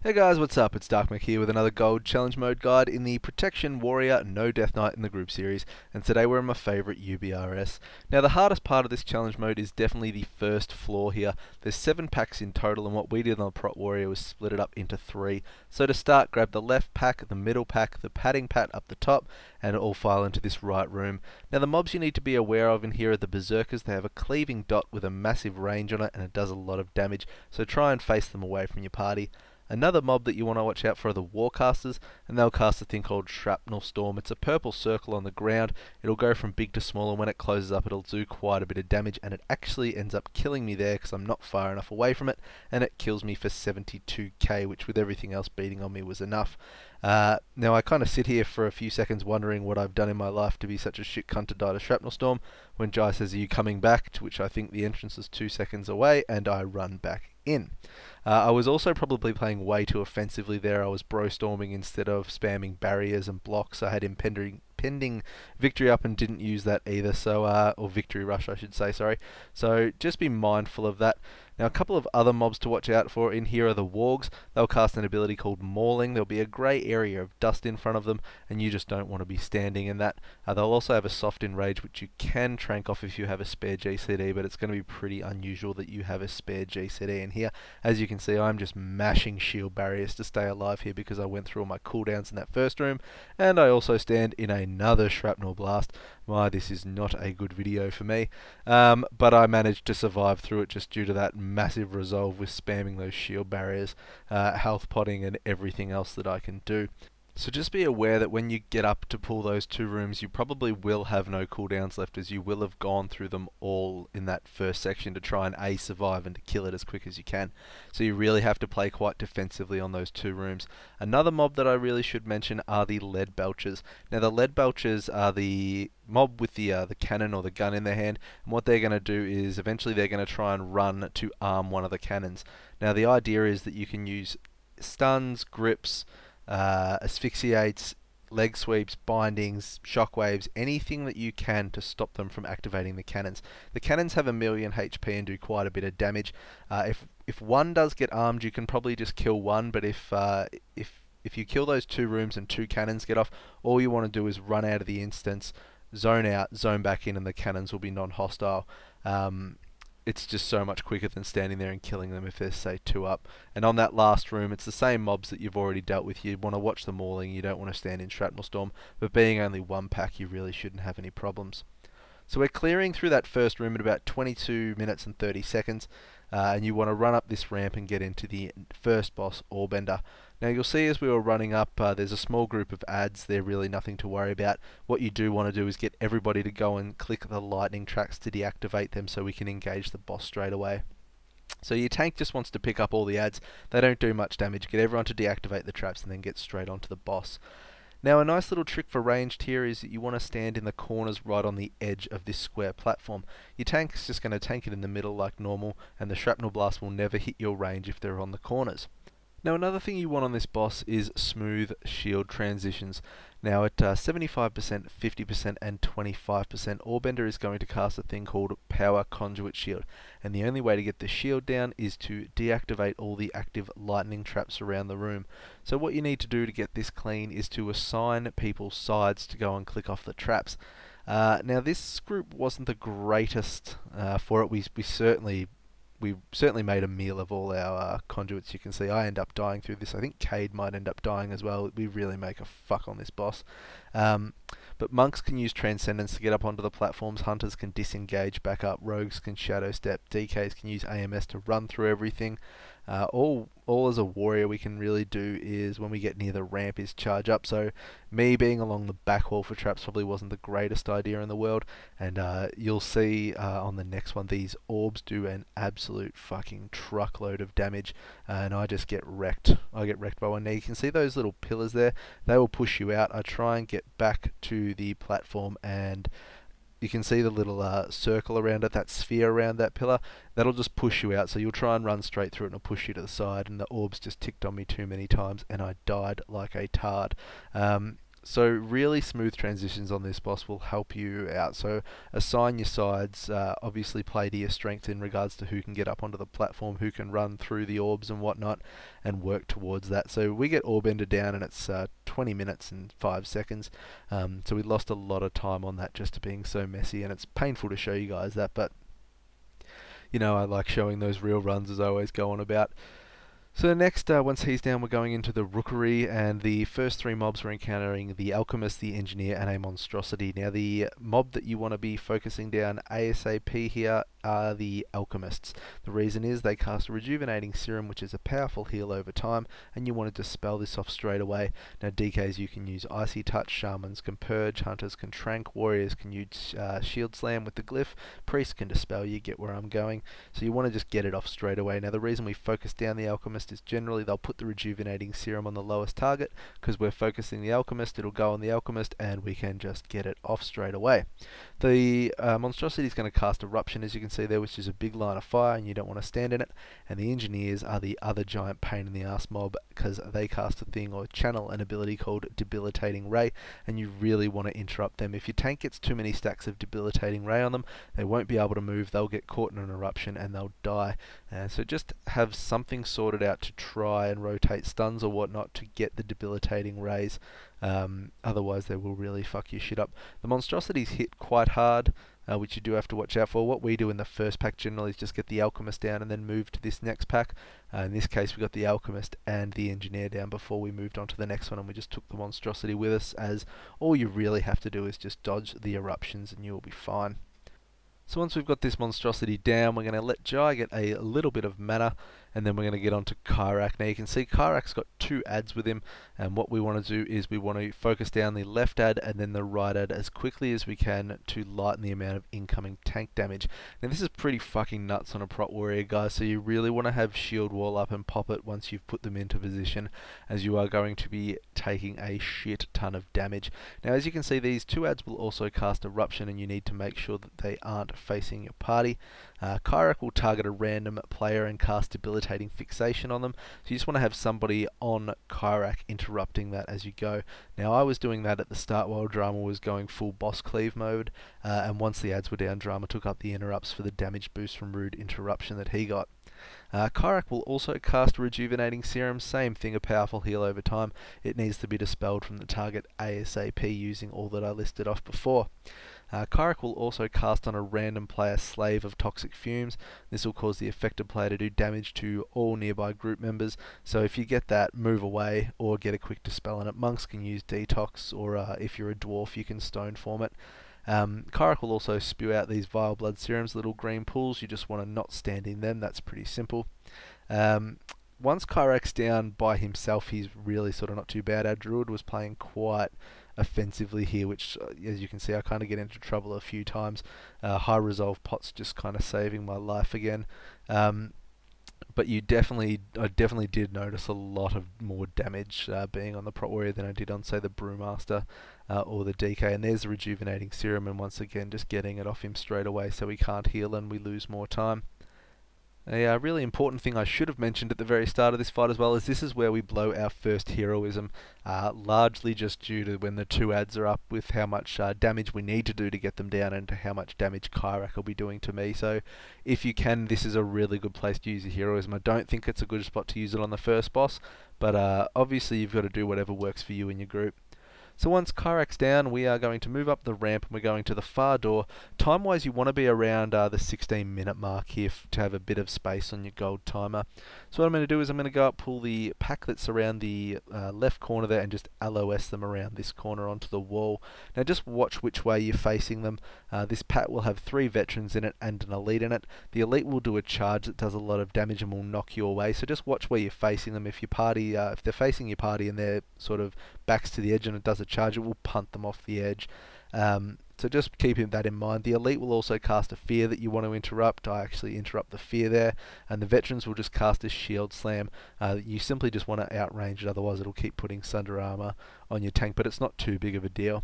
Hey guys, what's up? It's Darkmek here with another Gold Challenge Mode guide in the Protection Warrior No Death Knight in the group series, and today we're in my favourite UBRS. Now the hardest part of this challenge mode is definitely the first floor here. There's 7 packs in total, and what we did on the Prot Warrior was split it up into 3. So to start, grab the left pack, the middle pack, the padding pat up the top, and all file into this right room. Now the mobs you need to be aware of in here are the Berserkers. They have a cleaving dot with a massive range on it, and it does a lot of damage, so try and face them away from your party. Another mob that you want to watch out for are the Warcasters, and they'll cast a thing called Shrapnel Storm. It's a purple circle on the ground. It'll go from big to small, and when it closes up it'll do quite a bit of damage, and it actually ends up killing me there because I'm not far enough away from it, and it kills me for 72k, which with everything else beating on me was enough. Now I kind of sit here for a few seconds wondering what I've done in my life to be such a shit cunt to die to Shrapnel Storm, when Jai says, "Are you coming back?" to which I think the entrance is 2 seconds away, and I run back in. I was also probably playing way too offensively there. I was bro storming instead of spamming barriers and blocks. I had impending victory up and didn't use that either, so or victory rush I should say, sorry. So just be mindful of that. Now a couple of other mobs to watch out for in here are the Wargs. They'll cast an ability called Mauling. There'll be a grey area of dust in front of them, and you just don't want to be standing in that. They'll also have a soft enrage, which you can trank off if you have a spare GCD, but it's going to be pretty unusual that you have a spare GCD in here. As you can see, I'm just mashing shield barriers to stay alive here because I went through all my cooldowns in that first room, and I also stand in another shrapnel blast. Why, this is not a good video for me, but I managed to survive through it just due to that massive resolve with spamming those shield barriers, health potting and everything else that I can do. So just be aware that when you get up to pull those 2 rooms, you probably will have no cooldowns left, as you will have gone through them all in that first section to try and survive and to kill it as quick as you can. So you really have to play quite defensively on those 2 rooms. Another mob that I really should mention are the Lead Belchers. Now the Lead Belchers are the mob with the cannon or the gun in their hand, and what they're going to do is eventually they're going to try and run to arm one of the cannons. Now the idea is that you can use stuns, grips, asphyxiates, leg sweeps, bindings, shockwaves, anything that you can to stop them from activating the cannons. The cannons have 1,000,000 HP and do quite a bit of damage. If one does get armed, you can probably just kill one, but if you kill those 2 rooms and 2 cannons get off, all you want to do is run out of the instance, zone out, zone back in, and the cannons will be non-hostile. It's just so much quicker than standing there and killing them if there's, say, 2 up. And on that last room, it's the same mobs that you've already dealt with. You want to watch the mauling, you don't want to stand in Shrapnel Storm, but being only 1 pack, you really shouldn't have any problems. So we're clearing through that first room at about 22 minutes and 30 seconds, and you want to run up this ramp and get into the first boss, Orebender. Now you'll see as we were running up, there's a small group of ads. They're really nothing to worry about. What you do want to do is get everybody to go and click the lightning tracks to deactivate them so we can engage the boss straight away. So your tank just wants to pick up all the ads. They don't do much damage. Get everyone to deactivate the traps and then get straight onto the boss. Now a nice little trick for ranged here is that you want to stand in the corners right on the edge of this square platform. Your tank's just going to tank it in the middle like normal, and the shrapnel blast will never hit your range if they're on the corners. Now another thing you want on this boss is smooth shield transitions. Now at 75%, 50% and 25%, Orebender is going to cast a thing called Power Conduit Shield, and the only way to get the shield down is to deactivate all the active lightning traps around the room. So what you need to do to get this clean is to assign people sides to go and click off the traps. Now this group wasn't the greatest for it. We certainly made a meal of all our conduits. You can see I end up dying through this. I think Cade might end up dying as well. We really make a fuck on this boss. But monks can use Transcendence to get up onto the platforms, hunters can disengage back up, rogues can shadow step, DKs can use AMS to run through everything. All as a warrior we can really do is, when we get near the ramp, is charge up. So me being along the back wall for traps probably wasn't the greatest idea in the world, and you'll see on the next one these orbs do an absolute fucking truckload of damage, and I just get wrecked. I get wrecked by one. Now you can see those little pillars there, they will push you out. I try and get back to the platform, and you can see the little circle around it, that sphere around that pillar, that'll just push you out. So you'll try and run straight through it and it'll push you to the side, and the orbs just ticked on me too many times and I died like a tard. So really smooth transitions on this boss will help you out. So assign your sides, obviously play to your strength in regards to who can get up onto the platform, who can run through the orbs and whatnot, and work towards that. So we get Orebender down and it's 20 minutes and 5 seconds. So we lost a lot of time on that just to being so messy, and it's painful to show you guys that, but you know, I like showing those real runs as I always go on about. So next, once he's down, we're going into the Rookery, and the first 3 mobs we're encountering the Alchemist, the Engineer, and a Monstrosity. Now the mob that you want to be focusing down ASAP here are the Alchemists. The reason is they cast a Rejuvenating Serum, which is a powerful heal over time, and you want to dispel this off straight away. Now DKs you can use Icy Touch, Shamans can Purge, Hunters can Trank, Warriors can use Shield Slam with the Glyph, Priests can Dispel, you get where I'm going. So you want to just get it off straight away. Now the reason we focus down the Alchemist is generally they'll put the Rejuvenating Serum on the lowest target, because we're focusing the Alchemist, it'll go on the Alchemist and we can just get it off straight away. The Monstrosity is going to cast Eruption, as you can see there, which is a big line of fire and you don't want to stand in it, and the Engineers are the other giant pain in the ass mob, because they cast a thing or channel an ability called Debilitating Ray, and you really want to interrupt them. If your tank gets too many stacks of Debilitating Ray on them, they won't be able to move, they'll get caught in an eruption and they'll die. So just have something sorted out to try and rotate stuns or whatnot to get the Debilitating Rays. Otherwise they will really fuck your shit up. The Monstrosities hit quite hard, which you do have to watch out for. What we do in the first pack generally is just get the Alchemist down and then move to this next pack. In this case we got the Alchemist and the Engineer down before we moved on to the next one, and we just took the Monstrosity with us, as all you really have to do is just dodge the eruptions and you will be fine. So once we've got this Monstrosity down, we're going to let Jai get a little bit of mana, and then we're going to get on to Kyrak. Now you can see Kyrak's got 2 adds with him, and what we want to do is we want to focus down the left add and then the right add as quickly as we can to lighten the amount of incoming tank damage. Now this is pretty fucking nuts on a prot warrior, guys, so you really want to have shield wall up and pop it once you've put them into position, as you are going to be taking a shit ton of damage. Now as you can see, these 2 adds will also cast Eruption, and you need to make sure that they aren't facing your party. Kyrak will target a random player and cast Debilitating Fixation on them, so you just want to have somebody on Kyrak interrupting that as you go. Now I was doing that at the start while Drama was going full boss cleave mode, and once the adds were down, Drama took up the interrupts for the damage boost from Rude Interruption that he got. Kyrak will also cast Rejuvenating Serum, same thing, a powerful heal over time. It needs to be dispelled from the target ASAP using all that I listed off before. Kyrak will also cast on a random player Slave of Toxic Fumes. This will cause the affected player to do damage to all nearby group members, so if you get that, move away or get a quick dispel on it. Monks can use Detox, or if you're a dwarf you can Stone Form it. Kyrak will also spew out these Vile Blood Serums, little green pools. You just want to not stand in them, that's pretty simple. Once Kyrak's down by himself, he's really sort of not too bad. Our Druid was playing quite offensively here, which as you can see I kind of get into trouble a few times. High Resolve Pot's just kind of saving my life again. But I definitely did notice a lot of more damage being on the Prot Warrior than I did on, say, the Brewmaster or the DK. And there's the Rejuvenating Serum, and once again just getting it off him straight away so he can't heal and we lose more time. A really important thing I should have mentioned at the very start of this fight as well is this is where we blow our first heroism, largely just due to when the 2 adds are up with how much damage we need to do to get them down and to how much damage Kyrak will be doing to me. So if you can, this is a really good place to use your heroism. I don't think it's a good spot to use it on the first boss, but obviously you've got to do whatever works for you and your group. So once Kyrak's down, we are going to move up the ramp and we're going to the far door. Time-wise, you want to be around the 16-minute mark here to have a bit of space on your gold timer. So what I'm going to do is I'm going to go up, pull the pack that's around the left corner there, and just LOS them around this corner onto the wall. Now just watch which way you're facing them. This pack will have 3 veterans in it and an elite in it. The elite will do a charge that does a lot of damage and will knock you away. So just watch where you're facing them. If your party, if they're facing your party and they're sort of backs to the edge and it does a charge, it will punt them off the edge. So just keeping that in mind. The elite will also cast a fear that you want to interrupt. I actually interrupt the fear there, and the veterans will just cast a shield slam. You simply just want to outrange it, otherwise it'll keep putting Sunder Armor on your tank, but it's not too big of a deal.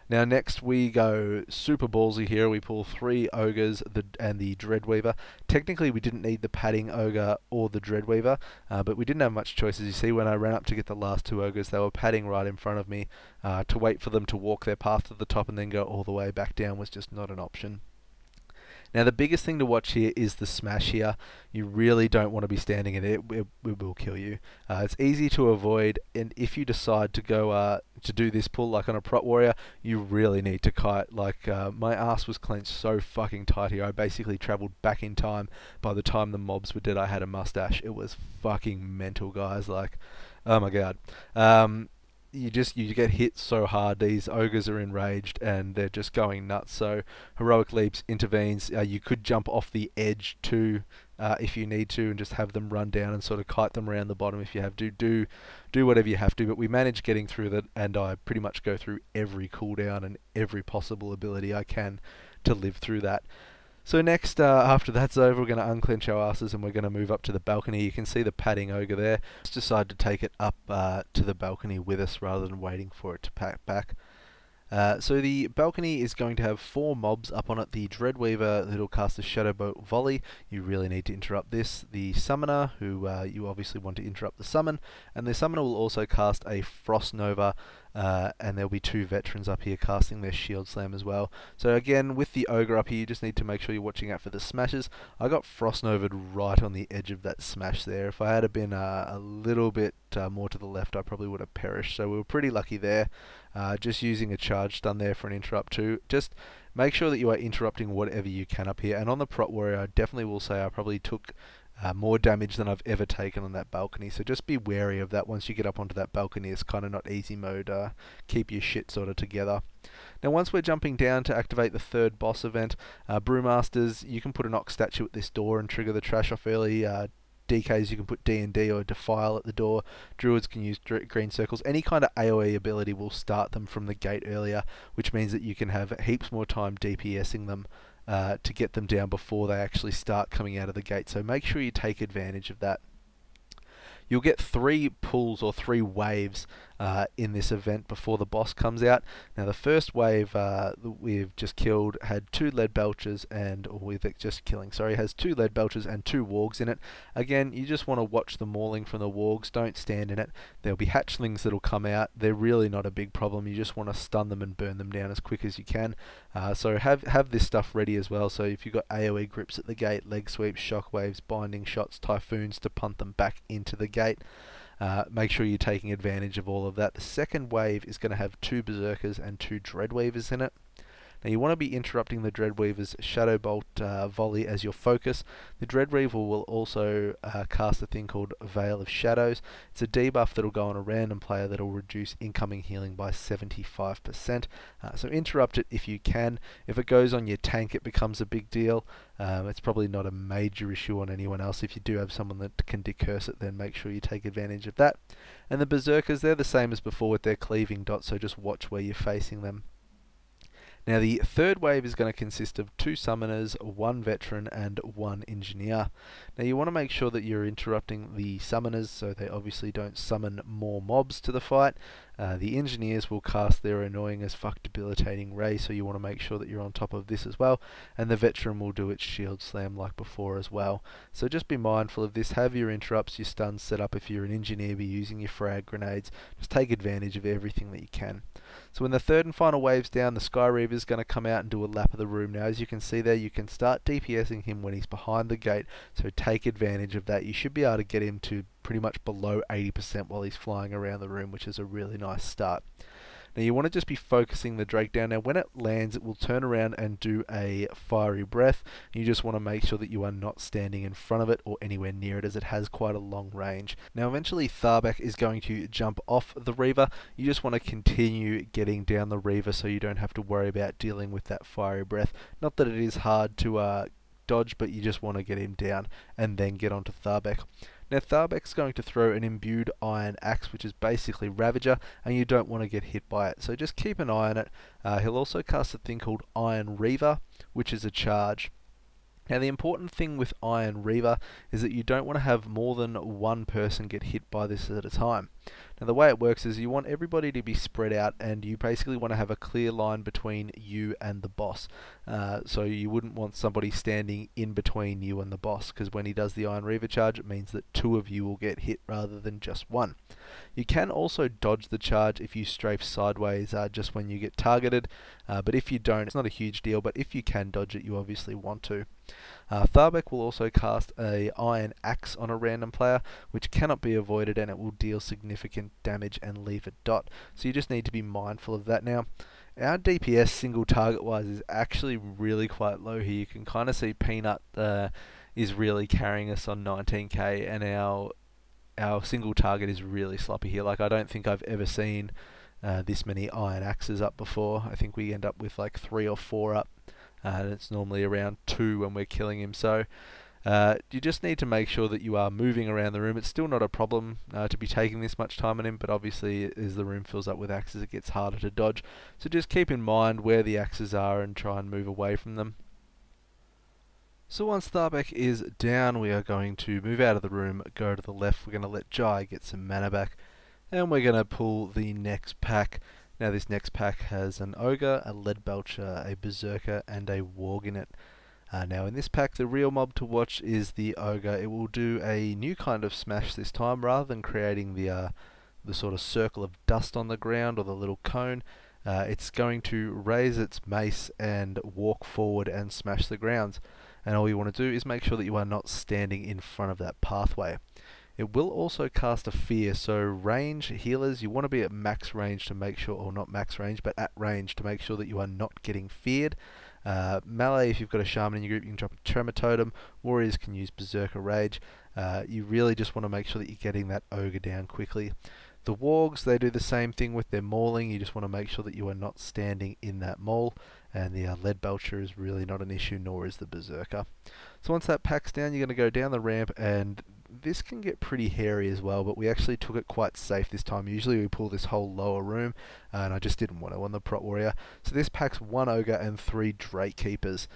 Now next we go super ballsy here. We pull 3 ogres and the Dreadweaver. Technically we didn't need the padding ogre or the Dreadweaver, but we didn't have much choice. As you see, when I ran up to get the last 2 ogres, they were padding right in front of me. To wait for them to walk their path to the top and then go all the way back down was just not an option. Now the biggest thing to watch here is the smash here. You really don't want to be standing in it. It will kill you. It's easy to avoid, and if you decide to go to do this pull like on a prot warrior, you really need to kite. Like my ass was clenched so fucking tight here. I basically travelled back in time. By the time the mobs were dead, I had a mustache. It was fucking mental, guys. Like, oh my god. You get hit so hard. These ogres are enraged and they're just going nuts. So heroic leaps intervenes. You could jump off the edge too if you need to, and just have them run down and sort of kite them around the bottom if you have to. Do whatever you have to. But we managed getting through that, and I pretty much go through every cooldown and every possible ability I can to live through that. So next, after that's over, we're going to unclench our asses and we're going to move up to the balcony. You can see the padding ogre there. Let's decide to take it up to the balcony with us rather than waiting for it to pack back. So the balcony is going to have 4 mobs up on it. The Dreadweaver that'll cast the Shadowbolt Volley. You really need to interrupt this. The Summoner, who you obviously want to interrupt the summon. And the Summoner will also cast a Frost Nova. And there'll be 2 veterans up here casting their Shield Slam as well. So again, with the Ogre up here, you just need to make sure you're watching out for the smashes. I got Frost Nova'd right on the edge of that smash there. If I had been a little bit more to the left, I probably would have perished. So we were pretty lucky there. Just using a charge stun there for an interrupt too. Just make sure that you are interrupting whatever you can up here. And on the Prot Warrior, I definitely will say I probably took more damage than I've ever taken on that balcony, so just be wary of that. Once you get up onto that balcony, it's kind of not easy mode. Keep your shit sort of together. Now once we're jumping down to activate the 3rd boss event, Brewmasters, you can put an Ox statue at this door and trigger the trash off early. DKs, you can put D&D or Defile at the door. Druids can use green circles. Any kind of AoE ability will start them from the gate earlier, which means that you can have heaps more time DPSing them to get them down before they actually start coming out of the gate. So make sure you take advantage of that. You'll get 3 pulls or 3 waves in this event before the boss comes out. Now the first wave that we've just killed had 2 lead belchers and, has 2 lead belchers and 2 wargs in it. Again, you just want to watch the mauling from the wargs. Don't stand in it. There'll be hatchlings that'll come out. They're really not a big problem. You just want to stun them and burn them down as quick as you can. So have this stuff ready as well. So if you've got AoE grips at the gate, leg sweeps, shockwaves, binding shots, typhoons to punt them back into the gate. Make sure you're taking advantage of all of that. The second wave is going to have 2 Berserkers and 2 Dreadweavers in it. Now you want to be interrupting the Dreadweaver's Shadowbolt volley as your focus. The Dreadweaver will also cast a thing called Veil of Shadows. It's a debuff that'll go on a random player that'll reduce incoming healing by 75%. So interrupt it if you can. If it goes on your tank, it becomes a big deal. It's probably not a major issue on anyone else. If you do have someone that can decurse it, then make sure you take advantage of that. And the Berserkers, they're the same as before with their cleaving dots, so just watch where you're facing them. Now the 3rd wave is going to consist of 2 summoners, 1 veteran and 1 engineer. Now you want to make sure that you're interrupting the summoners so they obviously don't summon more mobs to the fight. The engineers will cast their annoying as fuck debilitating ray, so you want to make sure that you're on top of this as well. And the veteran will do its shield slam like before as well. So just be mindful of this. Have your interrupts, your stuns set up. If you're an engineer, be using your frag grenades. Just take advantage of everything that you can. So when the 3rd and final wave's down, the Sky Reaver is going to come out and do a lap of the room. Now as you can see there, you can start DPSing him when he's behind the gate, so take advantage of that. You should be able to get him to pretty much below 80% while he's flying around the room, which is a really nice start. Now you want to just be focusing the Drake down. Now when it lands, it will turn around and do a fiery breath. You just want to make sure that you are not standing in front of it or anywhere near it, as it has quite a long range. Now eventually Tharbex is going to jump off the Reaver. You just want to continue getting down the Reaver so you don't have to worry about dealing with that fiery breath. Not that it is hard to dodge, but you just want to get him down and then get onto Tharbex. Now Tharbex is going to throw an imbued iron axe, which is basically Ravager, and you don't want to get hit by it, so just keep an eye on it. He'll also cast a thing called Iron Reaver, which is a charge. Now the important thing with Iron Reaver is that you don't want to have more than one person get hit by this at a time. Now the way it works is you want everybody to be spread out, and you basically want to have a clear line between you and the boss. So you wouldn't want somebody standing in between you and the boss, because when he does the Iron Reaver charge, it means that two of you will get hit rather than just one. You can also dodge the charge if you strafe sideways just when you get targeted, but if you don't, it's not a huge deal, but if you can dodge it, you obviously want to. Tharbex will also cast a Iron Axe on a random player, which cannot be avoided, and it will deal significant damage and leave a dot. So you just need to be mindful of that. Now, our DPS single target wise is actually really quite low here. You can kind of see Peanut is really carrying us on 19k, and our single target is really sloppy here. Like, I don't think I've ever seen this many Iron Axes up before. I think we end up with like 3 or 4 up. And it's normally around 2 when we're killing him. So you just need to make sure that you are moving around the room. It's still not a problem to be taking this much time on him, but obviously as the room fills up with axes, it gets harder to dodge. So just keep in mind where the axes are and try and move away from them. So once Tharbex is down, we are going to move out of the room, go to the left. We're going to let Jai get some mana back, and we're going to pull the next pack. Now this next pack has an Ogre, a Leadbelcher, a Berserker, and a Warg in it. Now in this pack, the real mob to watch is the Ogre. It will do a new kind of smash this time. Rather than creating the sort of circle of dust on the ground or the little cone, it's going to raise its mace and walk forward and smash the grounds. And all you want to do is make sure that you are not standing in front of that pathway. It will also cast a fear, so range healers, you want to be at max range to make sure, or not max range, but at range to make sure that you are not getting feared. Melee, if you've got a shaman in your group, you can drop a Tremor Totem. Warriors can use Berserker Rage. You really just want to make sure that you're getting that Ogre down quickly. The Wargs, they do the same thing with their mauling. You just want to make sure that you are not standing in that maul. And the Leadbelcher is really not an issue, nor is the Berserker. So once that pack's down, you're going to go down the ramp, and this can get pretty hairy as well, but we actually took it quite safe this time. Usually we pull this whole lower room, and I just didn't want to on the Prot Warrior. So this pack's 1 Ogre and 3 Drake Keepers.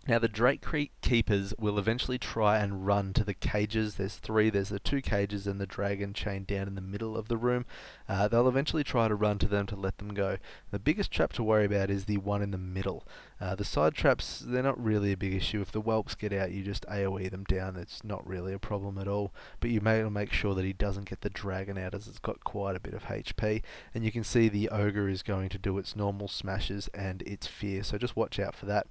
Now the Drake Keepers will eventually try and run to the cages. There's 3. There's the 2 cages and the dragon chained down in the middle of the room. They'll eventually try to run to them to let them go. The biggest trap to worry about is the one in the middle. The side traps, they're not really a big issue. If the whelps get out, you just AoE them down. It's not really a problem at all. But you may make sure that he doesn't get the dragon out, as it's got quite a bit of HP. And you can see the Ogre is going to do its normal smashes and its fear, so just watch out for that.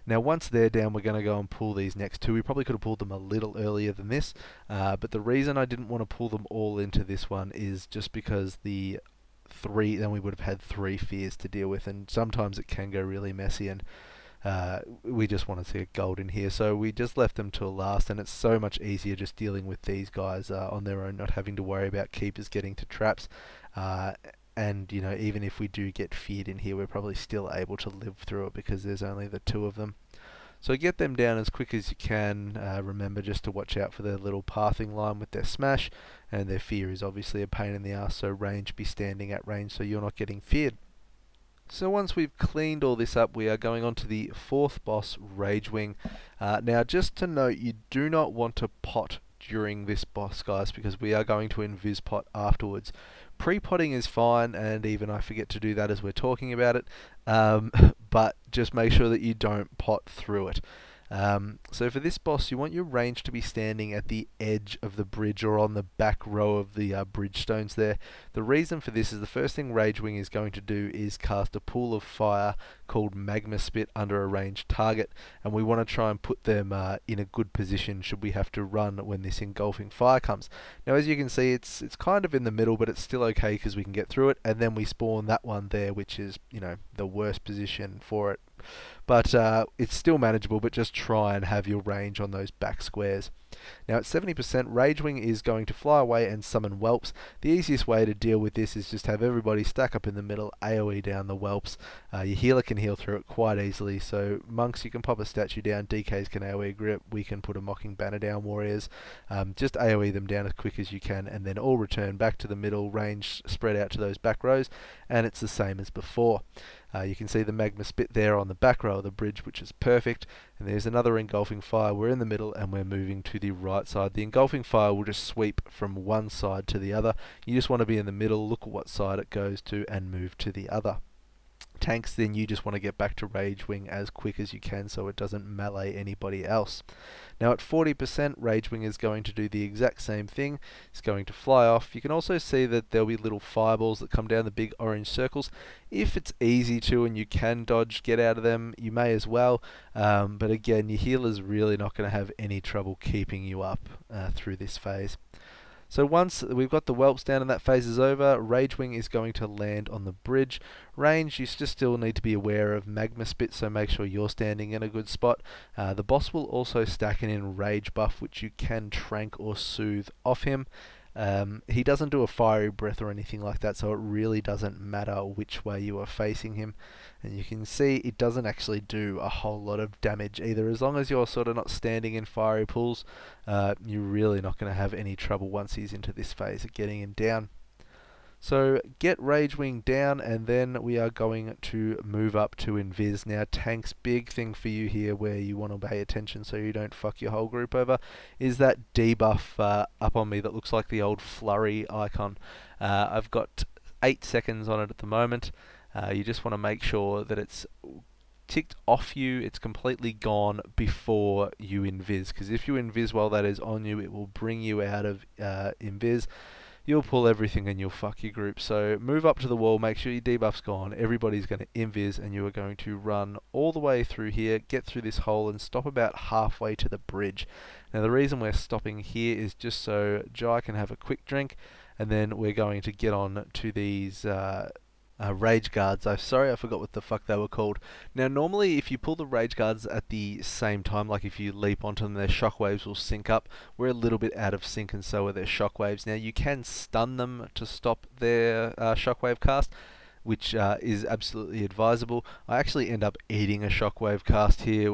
Now once they're down, we're going to go and pull these next 2. We probably could have pulled them a little earlier than this, but the reason I didn't want to pull them all into this one is just because the 3, then we would have had 3 fears to deal with, and sometimes it can go really messy, and we just wanted to get gold in here, so we just left them till last. And it's so much easier just dealing with these guys on their own, not having to worry about keepers getting to traps. And, you know, even if we do get feared in here, we're probably still able to live through it because there's only the 2 of them. So get them down as quick as you can. Remember just to watch out for their little pathing line with their smash. And their fear is obviously a pain in the ass, so range, be standing at range so you're not getting feared. So once we've cleaned all this up, we are going on to the 4th boss, Ragewing. Now just to note, you do not want to pot during this boss, guys, because we are going to invis pot afterwards. Pre-potting is fine, and even I forget to do that as we're talking about it, but just make sure that you don't pot through it. So for this boss, you want your range to be standing at the edge of the bridge or on the back row of the bridge stones there. The reason for this is the first thing Ragewing is going to do is cast a pool of fire called Magma Spit under a ranged target, and we want to try and put them in a good position should we have to run when this engulfing fire comes. Now as you can see, it's kind of in the middle, but it's still okay because we can get through it, and then we spawn that one there, which is, you know, the worst position for it. But it's still manageable, but just try and have your range on those back squares. Now at 70%, Ragewing is going to fly away and summon whelps. The easiest way to deal with this is just have everybody stack up in the middle, AoE down the whelps. Your healer can heal through it quite easily, so monks, you can pop a statue down, DKs can AoE grip, we can put a mocking banner down, warriors. Just AoE them down as quick as you can, and then all return back to the middle, range spread out to those back rows, and it's the same as before. You can see the Magma Spit there on the back row of the bridge, which is perfect. And there's another engulfing fire. We're in the middle and we're moving to the right side. The engulfing fire will just sweep from one side to the other. You just want to be in the middle, look at what side it goes to, and move to the other. Tanks, then you just want to get back to Ragewing as quick as you can so it doesn't melee anybody else. Now at 40%, Ragewing is going to do the exact same thing. It's going to fly off. You can also see that there'll be little fireballs that come down the big orange circles. If it's easy to and you can dodge, get out of them, you may as well. But again, your healer's really not going to have any trouble keeping you up through this phase. So once we've got the whelps down and that phase is over, Ragewing is going to land on the bridge. Range, you just still need to be aware of magma spit, so make sure you're standing in a good spot. The boss will also stack an enrage buff, which you can trank or soothe off him. He doesn't do a fiery breath or anything like that, so it really doesn't matter which way you are facing him. And you can see it doesn't actually do a whole lot of damage either. As long as you're sort of not standing in fiery pools, you're really not going to have any trouble once he's into this phase of getting him down. So get Ragewing down, and then we are going to move up to Invis. Now tanks, big thing for you here where you want to pay attention so you don't fuck your whole group over, is that debuff up on me that looks like the old flurry icon. I've got 8 seconds on it at the moment. You just want to make sure that it's ticked off you, it's completely gone before you invis, because if you invis while that is on you, it will bring you out of invis. You'll pull everything and you'll fuck your group. So move up to the wall, make sure your debuff's gone, everybody's going to invis, and you are going to run all the way through here, get through this hole and stop about halfway to the bridge. Now the reason we're stopping here is just so Jai can have a quick drink, and then we're going to get on to these rage guards. Sorry, I forgot what the fuck they were called. Now normally if you pull the rage guards at the same time, like if you leap onto them, their shockwaves will sync up. We're a little bit out of sync and so are their shockwaves. Now you can stun them to stop their shockwave cast, which is absolutely advisable. I actually end up eating a shockwave cast here,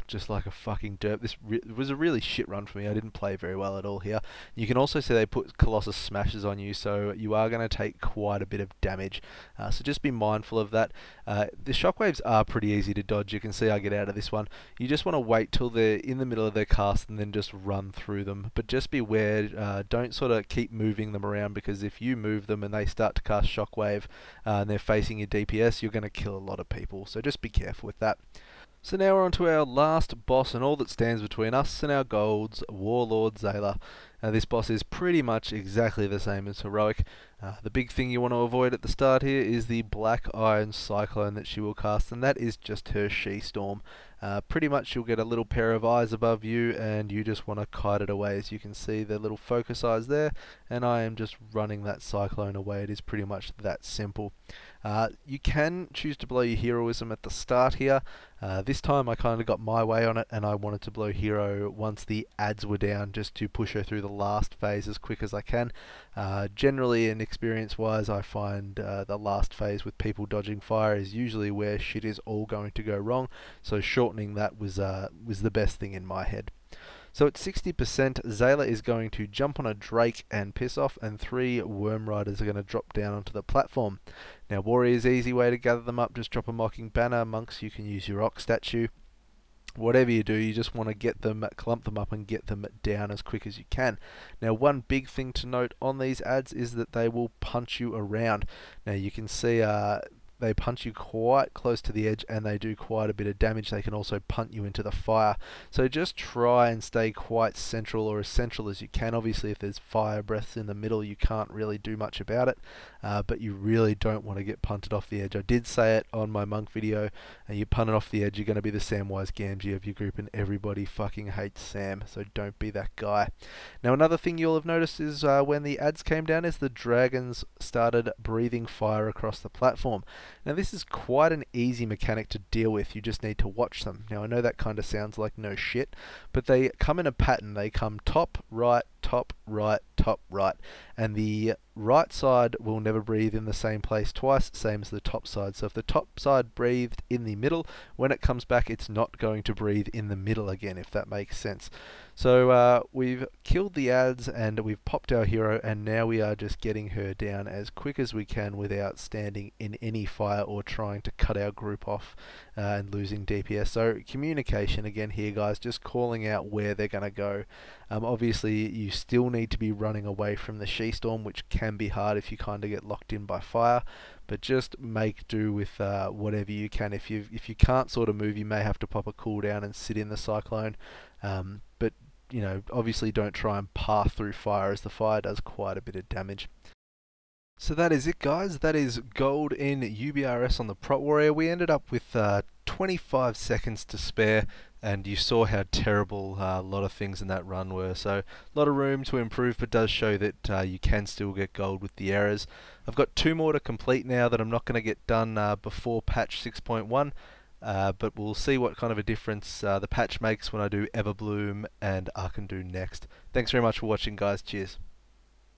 just like a fucking derp. This was a really shit run for me. I didn't play very well at all here. You can also see they put Colossus Smashes on you, so you are going to take quite a bit of damage. So just be mindful of that. The shockwaves are pretty easy to dodge. You can see I get out of this one. You just want to wait till they're in the middle of their cast and then just run through them. But just beware, don't sort of keep moving them around, because if you move them and they start to cast shockwave and they're facing your DPS, you're going to kill a lot of people, so just be careful with that. So now we're on to our last boss and all that stands between us and our golds, Warlord Zayla. This boss is pretty much exactly the same as Heroic. The big thing you want to avoid at the start here is the Black Iron Cyclone that she will cast, and that is just her She-Storm. Pretty much you'll get a little pair of eyes above you and you just want to kite it away. As you can see, the little focus eyes there, and I am just running that Cyclone away. It is pretty much that simple. You can choose to blow your heroism at the start here. This time I kind of got my way on it and I wanted to blow hero once the ads were down, just to push her through the last phase as quick as I can. Generally and experience wise, I find the last phase with people dodging fire is usually where shit is all going to go wrong, so shortening that was the best thing in my head. So at 60%, Zayla is going to jump on a Drake and piss off, and 3 Worm Riders are going to drop down onto the platform. Now Warrior's easy way to gather them up, just drop a Mocking Banner. Monks, you can use your Ox statue. Whatever you do, you just want to get them, clump them up and get them down as quick as you can. Now one big thing to note on these ads is that they will punch you around. Now you can see they punch you quite close to the edge and they do quite a bit of damage. They can also punt you into the fire. So just try and stay quite central, or as central as you can. Obviously if there's fire breaths in the middle you can't really do much about it, but you really don't want to get punted off the edge. I did say it on my monk video, and you punt it off the edge, you're going to be the Samwise Gamgee of your group, and everybody fucking hates Sam, so don't be that guy. Now another thing you'll have noticed is when the ads came down is the dragons started breathing fire across the platform. Now this is quite an easy mechanic to deal with, you just need to watch them. Now I know that kind of sounds like no shit, but they come in a pattern. They come top, right, top right, and the right side will never breathe in the same place twice, same as the top side. So if the top side breathed in the middle, when it comes back it's not going to breathe in the middle again, if that makes sense. So we've killed the ads and we've popped our hero, and now we are just getting her down as quick as we can without standing in any fire or trying to cut our group off and losing DPS. So communication again here, guys, just calling out where they're going to go. Obviously you still need to be running away from the She Storm, which can be hard if you kind of get locked in by fire, but just make do with whatever you can. If you can't sort of move, you may have to pop a cooldown and sit in the cyclone, but you know, obviously don't try and path through fire, as the fire does quite a bit of damage. So that is it, guys. That is gold in UBRS on the Prot Warrior. We ended up with 25 seconds to spare, and you saw how terrible a lot of things in that run were. So a lot of room to improve, but does show that you can still get gold with the errors. I've got 2 more to complete now that I'm not going to get done before patch 6.1. But we'll see what kind of a difference the patch makes when I do Everbloom and Arkandu next. Thanks very much for watching, guys. Cheers.